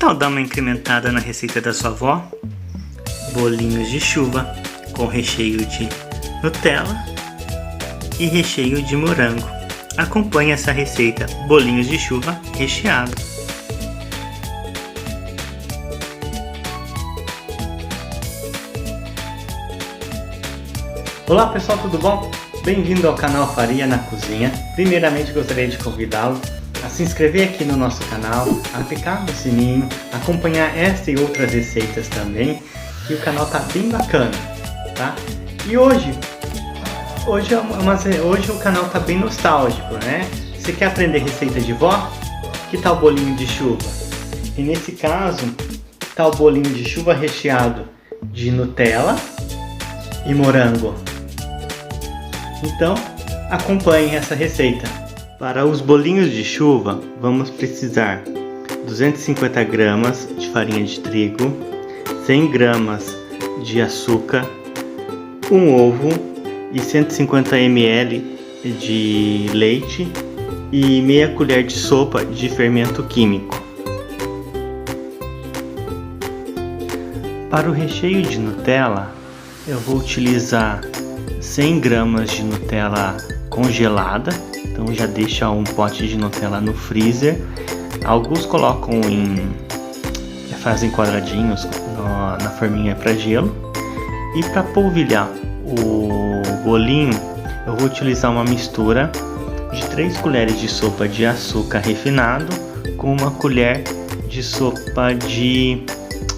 tal dar uma incrementada na receita da sua avó? Bolinhos de chuva com recheio de Nutella e recheio de morango. Acompanhe essa receita, bolinhos de chuva recheado. Olá pessoal, tudo bom? Bem-vindo ao canal Faria na Cozinha. Primeiramente gostaria de convidá-lo a se inscrever aqui no nosso canal, a clicar no sininho, acompanhar esta e outras receitas também, que o canal tá bem bacana, tá? E hoje o canal tá bem nostálgico, né? Você quer aprender receita de vó? Que tal bolinho de chuva? E nesse caso, tá o bolinho de chuva recheado de Nutella e morango. Então, acompanhe essa receita. Para os bolinhos de chuva, vamos precisar 250 gramas de farinha de trigo, 100 gramas de açúcar, um ovo e 150 ml de leite e meia colher de sopa de fermento químico. Para o recheio de Nutella, eu vou utilizar 100 gramas de Nutella congelada, então já deixa um pote de Nutella no freezer. Alguns colocam fazem quadradinhos na forminha para gelo. E para polvilhar o bolinho, eu vou utilizar uma mistura de 3 colheres de sopa de açúcar refinado com uma colher de sopa de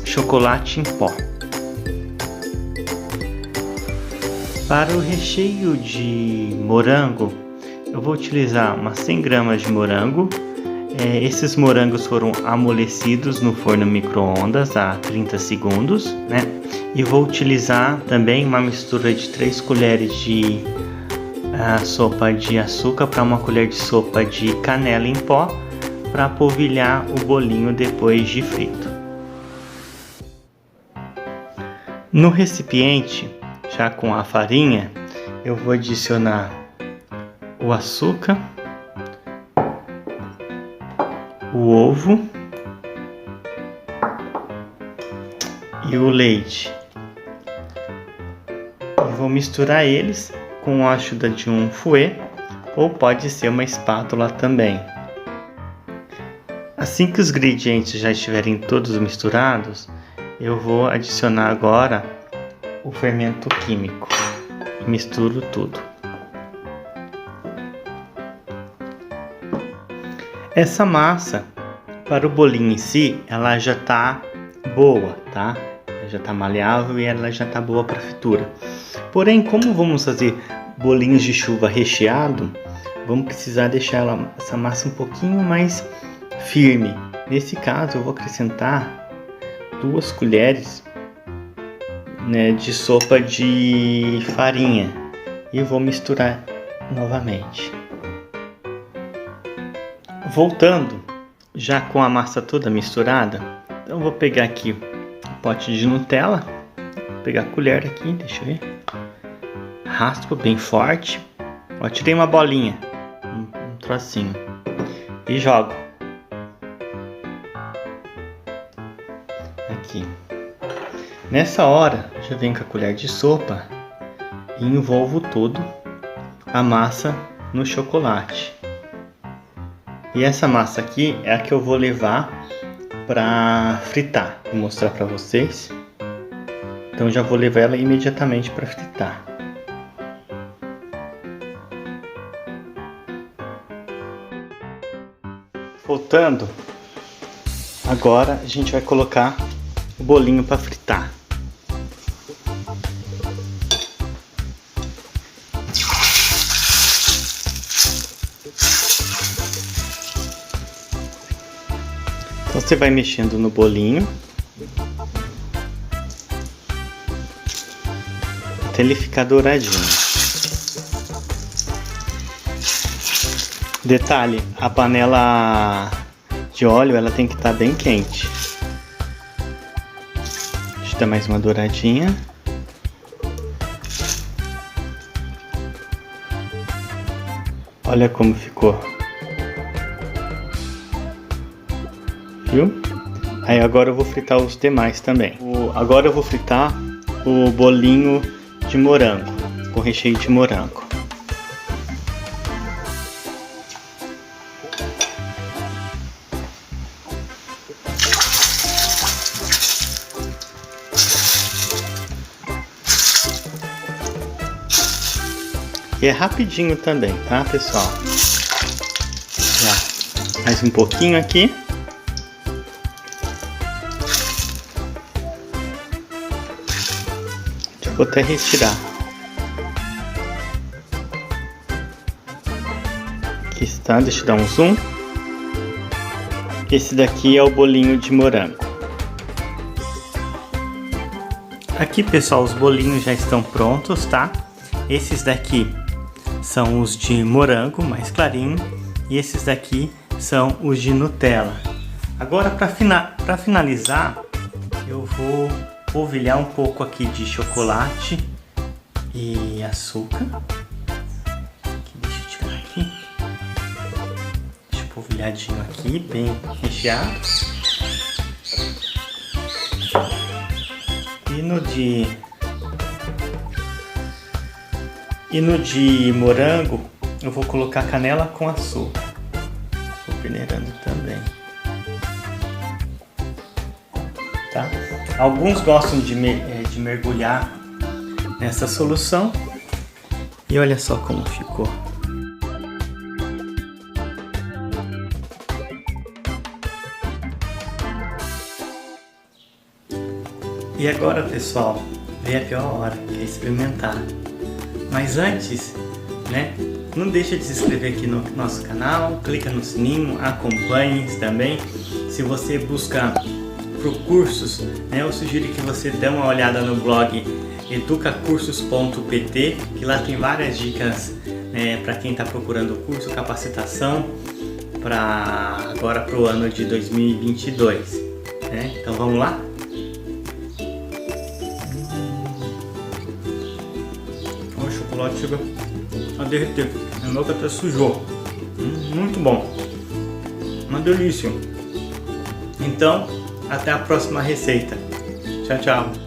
chocolate em pó. Para o recheio de morango, eu vou utilizar umas 100 gramas de morango. Esses morangos foram amolecidos no forno micro-ondas a 30 segundos, né? E vou utilizar também uma mistura de 3 colheres de sopa de açúcar para uma colher de sopa de canela em pó para polvilhar o bolinho depois de frito. No recipiente, já com a farinha, eu vou adicionar o açúcar, o ovo e o leite. E vou misturar eles com a ajuda de um fouet ou pode ser uma espátula também. Assim que os ingredientes já estiverem todos misturados, eu vou adicionar agora o fermento químico e misturo tudo. Essa massa, para o bolinho em si, ela já tá boa, tá? Já tá maleável e ela já tá boa para fritura. Porém, como vamos fazer bolinhos de chuva recheado, vamos precisar deixar essa massa um pouquinho mais firme. Nesse caso, eu vou acrescentar 2 colheres, né, de sopa de farinha e vou misturar novamente. Voltando, já com a massa toda misturada, então eu vou pegar aqui um pote de Nutella, vou pegar a colher aqui, deixa eu ver, raspo bem forte, ó, tirei uma bolinha, um trocinho e jogo aqui. Nessa hora, já venho com a colher de sopa e envolvo todo a massa no chocolate. E essa massa aqui é a que eu vou levar para fritar. Vou mostrar para vocês. Então já vou levar ela imediatamente para fritar. Voltando, agora a gente vai colocar o bolinho para fritar. Então você vai mexendo no bolinho até ele ficar douradinho. Detalhe, a panela de óleo ela tem que estar bem quente. Deixa eu dar mais uma douradinha. Olha como ficou. Viu? Aí agora eu vou fritar os demais também. Agora eu vou fritar o bolinho de morango, com recheio de morango. E é rapidinho também, tá, pessoal? Já. Mais um pouquinho aqui. Vou até retirar. Aqui está, deixa eu dar um zoom. Esse daqui é o bolinho de morango. Aqui, pessoal, os bolinhos já estão prontos, tá? Esses daqui são os de morango, mais clarinho. E esses daqui são os de Nutella. Agora, para finalizar, eu vou polvilhar um pouco aqui de chocolate e açúcar. Deixa eu tirar aqui. Deixa polvilhadinho aqui, bem recheado. E no de morango eu vou colocar canela com açúcar. Vou peneirando também. Tá? Alguns gostam de mergulhar nessa solução. E olha só como ficou. E agora, pessoal, vem a pior hora, que é experimentar. Mas antes, né, não deixa de se inscrever aqui no nosso canal, clica no sininho, acompanhe também. Se você busca por cursos, né, eu sugiro que você dê uma olhada no blog educacursos.pt, que lá tem várias dicas, né, para quem está procurando curso, capacitação agora para o ano de 2022. Né? Então vamos lá? O chocolate chega a derreter, a boca até sujou. Muito bom, uma delícia. Então, até a próxima receita. Tchau, tchau.